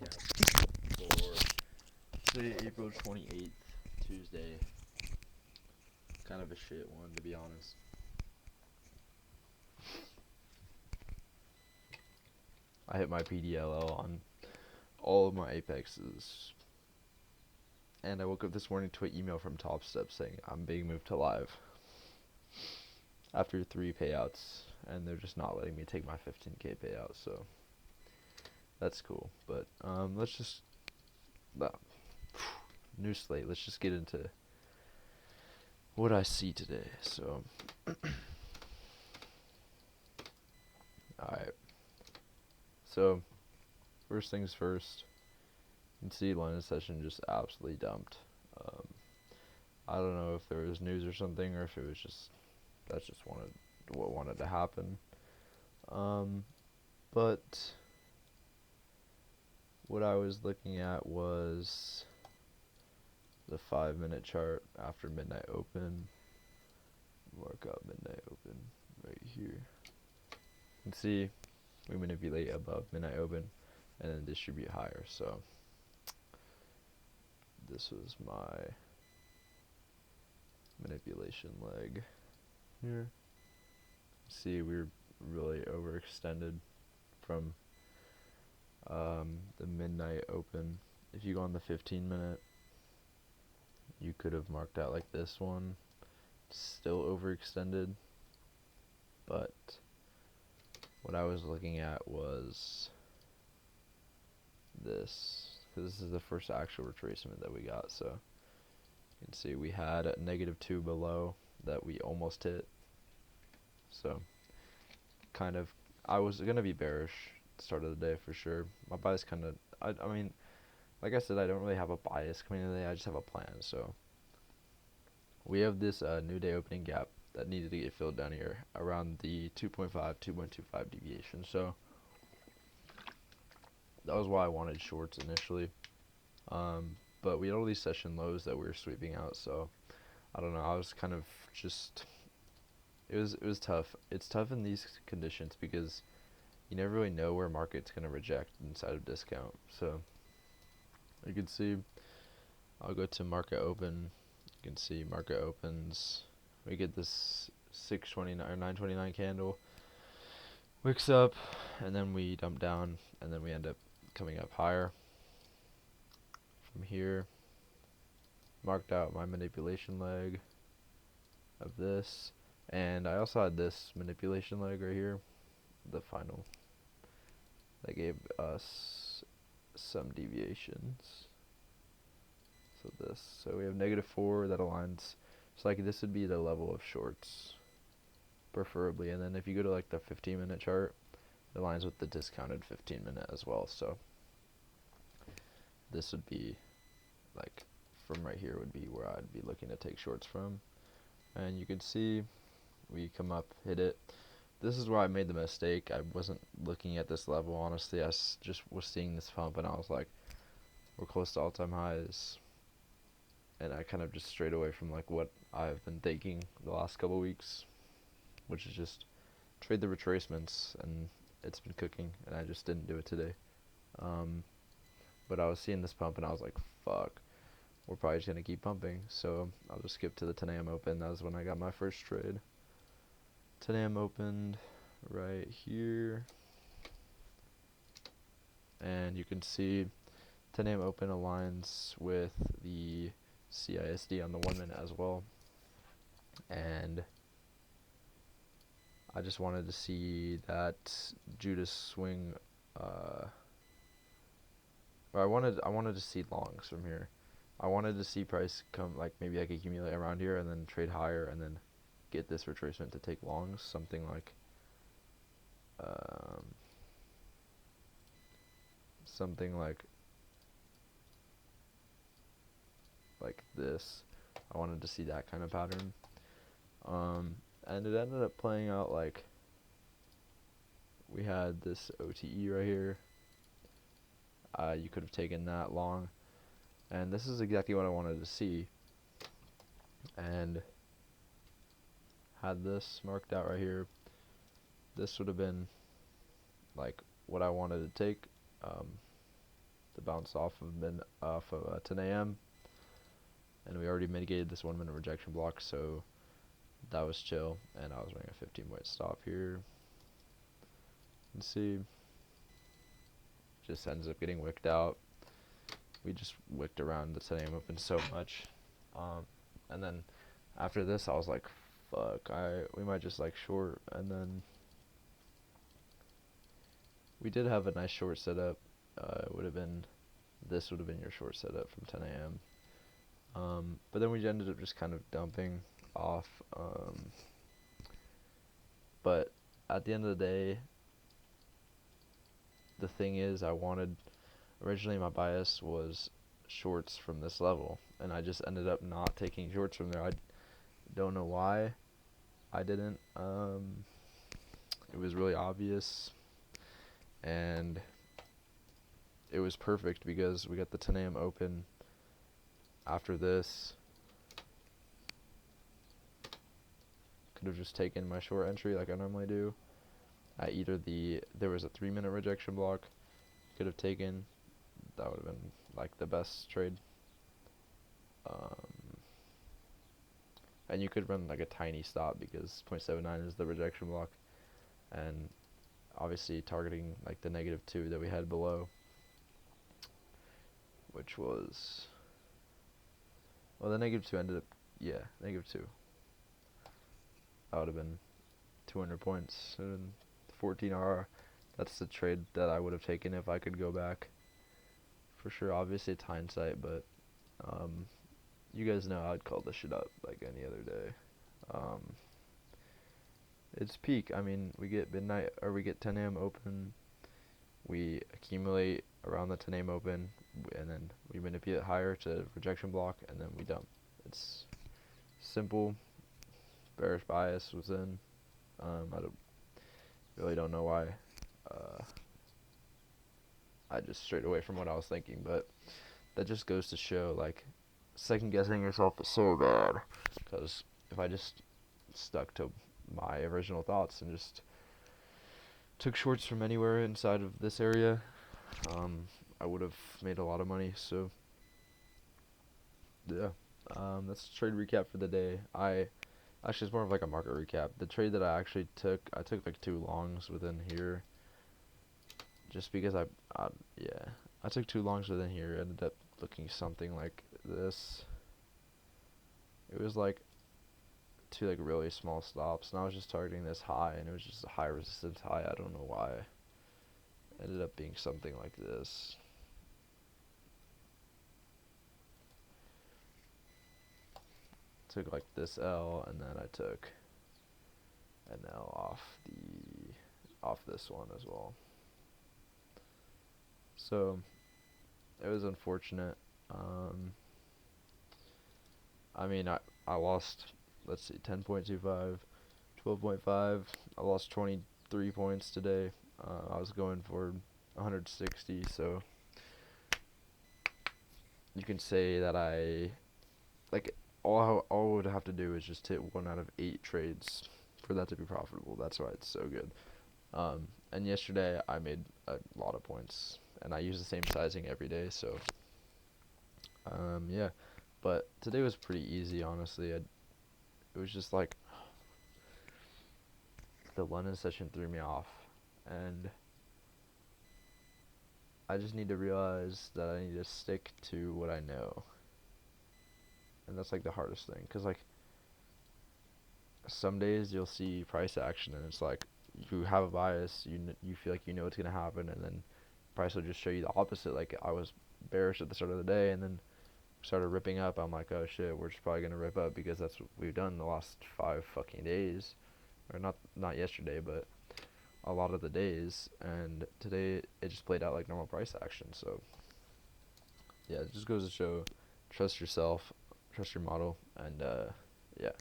recap for today, April 28th, Tuesday. Kind of a shit one, to be honest. I hit my PDLL on all of my Apexes. And I woke up this morning to an email from Top Step saying I'm being moved to live after 3 payouts, and they're just not letting me take my 15k payout, so that's cool. But let's just new slate. Let's just get into what I see today. So alright. So first things first, you can see London session just absolutely dumped. I don't know if there was news or something, or if it was just that's just what wanted to happen. But what I was looking at was the 5-minute chart after midnight open. Mark out midnight open right here. You can see we manipulate above midnight open and then distribute higher. So this was my manipulation leg here. See, we're really overextended from the midnight open. If you go on the 15-minute, you could have marked out like this one, still overextended, but what I was looking at was this, because this is the first actual retracement that we got. So you can see we had a -2 below that we almost hit. So kind of, I was gonna be bearish at the start of the day for sure. My bias kind of, I mean, like I said, I don't really have a bias coming into the day. I just have a plan. So we have this new day opening gap that needed to get filled down here around the 2.25 deviation. So that was why I wanted shorts initially. But we had all these session lows that we were sweeping out. So I don't know. I was kind of just, it was tough. It's tough in these conditions because you never really know where market's gonna reject inside of discount. So you can see, I'll go to market open. You can see market opens. We get this 629 or 929 candle, wicks up, and then we dump down, and then we end up coming up higher. From here, marked out my manipulation leg of this, and I also had this manipulation leg right here, the final, that gave us some deviations. So this, so we have -4 that aligns. So like this would be the level of shorts, preferably. And then if you go to like the 15-minute chart, it aligns with the discounted 15-minute as well. So this would be like from right here would be where I'd be looking to take shorts from. And you can see we come up, hit it. This is where I made the mistake. I wasn't looking at this level, honestly. I just was seeing this pump and I was like, we're close to all-time highs. And I kind of just strayed away from like what I've been thinking the last couple weeks, which is just trade the retracements, and it's been cooking, and I just didn't do it today. But I was seeing this pump, and I was like, fuck, we're probably just going to keep pumping, so I'll just skip to the 10 a.m. open. That was when I got my first trade. 10 a.m. opened right here, and you can see 10 a.m. open aligns with the CISD on the 1 minute as well, and I just wanted to see that Judas swing, or I wanted to see longs from here. I wanted to see price come, like maybe I could accumulate around here and then trade higher and then get this retracement to take longs, something like something like this. I wanted to see that kind of pattern. And it ended up playing out like we had this OTE right here. You could have taken that long, and this is exactly what I wanted to see, and had this marked out right here. This would have been like what I wanted to take. the bounce off of 10 a.m. and we already mitigated this 1 minute rejection block, so that was chill. And I was running a 15-point stop here. Let's see. Just ends up getting wicked out. We just wicked around the 10 a.m. open so much, and then after this I was like, fuck, we might just like short. And then we did have a nice short setup. This would have been your short setup from 10 a.m. But then we ended up just kind of dumping off. But at the end of the day, the thing is, originally my bias was shorts from this level, and I just ended up not taking shorts from there. I don't know why I didn't. It was really obvious, and it was perfect because we got the 10 a.m. open after this. Could have just taken my short entry like I normally do. There was a 3 minute rejection block. Could have taken. That would have been like the best trade. And you could run like a tiny stop because 0.79 is the rejection block, and obviously targeting like the -2 that we had below, which was, well, the -2 ended up, yeah, -2. That would have been 200 points and 14 RR. That's the trade that I would have taken if I could go back. For sure, obviously it's hindsight, but you guys know I'd call this shit up like any other day. It's peak. I mean, we get 10 a.m. open, we accumulate around the 10 a.m. open, and then we manipulate higher to rejection block, and then we dump. It's simple. Bearish bias was in. I don't know why. I just strayed away from what I was thinking, but that just goes to show, like, second guessing yourself is so bad. Because if I just stuck to my original thoughts and just took shorts from anywhere inside of this area, I would have made a lot of money. So yeah, that's the trade recap for the day. Actually, it's more of like a market recap. The trade that I took like 2 longs within here, just because I took 2 longs within here. It ended up looking something like this. It was like 2 like really small stops, and I was just targeting this high, and it was just a high resistance high. I don't know why. It ended up being something like this. Took like this L, and then I took an L off this one as well. So it was unfortunate. I mean, I lost, let's see, 10.25, 12.5. I lost 23 points today. I was going for 160, so you can say that all I would have to do is just hit 1 out of 8 trades for that to be profitable. That's why it's so good. And yesterday I made a lot of points, and I use the same sizing every day, so yeah. But today was pretty easy, honestly. It was just like the London session threw me off, and I just need to realize that I need to stick to what I know. And that's like the hardest thing, because like some days you'll see price action and it's like you have a bias, you feel like you know what's gonna happen, and then price will just show you the opposite. Like I was bearish at the start of the day, and then started ripping up. I'm like, oh shit, we're just probably gonna rip up because that's what we've done the last 5 fucking days, or not yesterday, but a lot of the days. And today it just played out like normal price action. So yeah, it just goes to show, trust yourself, trust your model, and yeah.